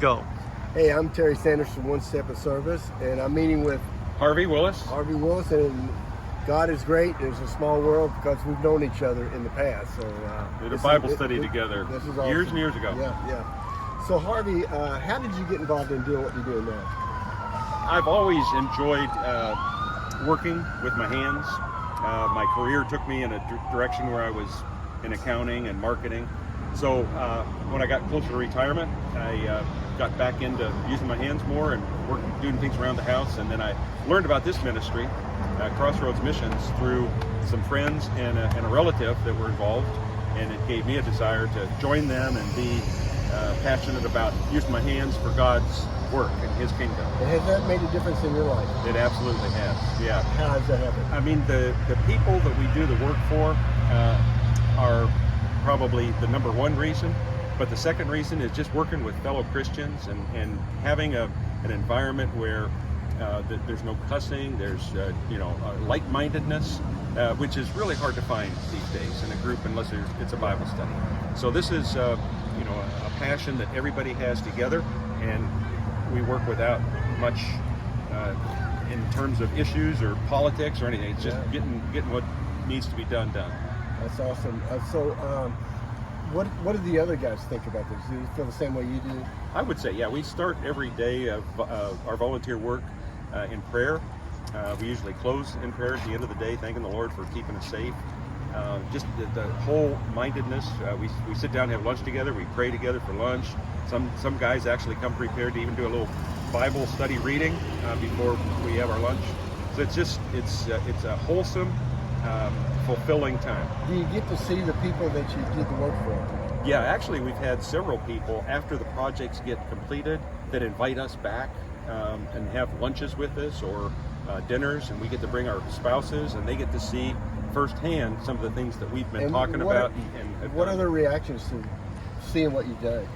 Go. Hey, I'm Terry Sanders from One Step of Service, and I'm meeting with Harvey Willis. And God is great. It's a small world because we've known each other in the past. So Did a Bible study together this is awesome. years and years ago. Yeah. So Harvey, how did you get involved in doing what you're doing now? I've always enjoyed working with my hands. My career took me in a direction where I was in accounting and marketing. So when I got closer to retirement, I got back into using my hands more and doing things around the house. And then I learned about this ministry, Crossroads Missions, through some friends and a relative that were involved. And it gave me a desire to join them and be passionate about using my hands for God's work and His kingdom. And has that made a difference in your life? It absolutely has, yeah. How has that happened? I mean, the people that we do the work for are probably the number one reason, but the second reason is just working with fellow Christians and having an environment where there's no cussing, there's like-mindedness, which is really hard to find these days in a group unless it's a Bible study. So this is a passion that everybody has together, and we work without much in terms of issues or politics or anything. It's just getting what needs to be done. That's awesome. What do the other guys think about this? Do you feel the same way you do? I would say, yeah, we start every day of our volunteer work in prayer. We usually close in prayer at the end of the day, thanking the Lord for keeping us safe. Just the whole mindedness. We sit down and have lunch together. We pray together for lunch. Some guys actually come prepared to even do a little Bible study reading before we have our lunch. So it's a wholesome, fulfilling time. Do you get to see the people that you did the work for? Yeah, actually we've had several people after the projects get completed that invite us back and have lunches with us or dinners, and we get to bring our spouses and they get to see firsthand some of the things that we've been talking about. What are their reactions to seeing what you've done?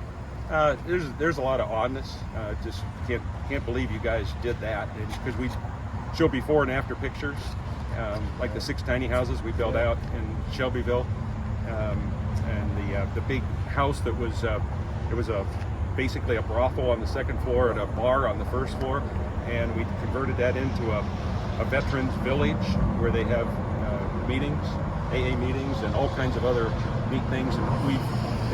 There's a lot of oddness. Just can't believe you guys did that, because we show before and after pictures, like the 6 tiny houses we built out in Shelbyville, and the big house that was basically a brothel on the second floor and a bar on the first floor, and we converted that into a veterans village where they have meetings, AA meetings, and all kinds of other neat things. And we've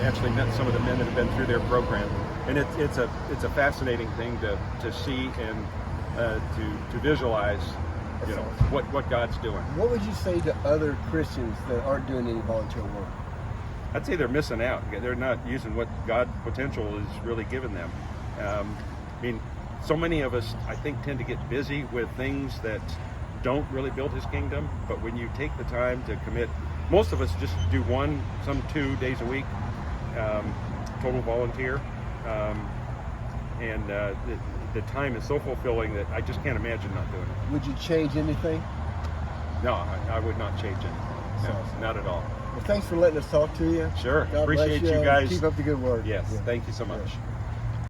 actually met some of the men that have been through their program, and it's a fascinating thing to see and to visualize, what God's doing. What would you say to other Christians that aren't doing any volunteer work? I'd say they're missing out. They're not using what God's potential is really giving them. I mean, so many of us, I think, tend to get busy with things that don't really build His kingdom. But when you take the time to commit, most of us just do 1, some 2 days a week, total volunteer, and the time is so fulfilling that I just can't imagine not doing it. Would you change anything? No, I would not change it. No, not at all. Well, thanks for letting us talk to you. Sure. God Appreciate bless you guys. Keep up the good work. Yes. Thank you so much. Yeah.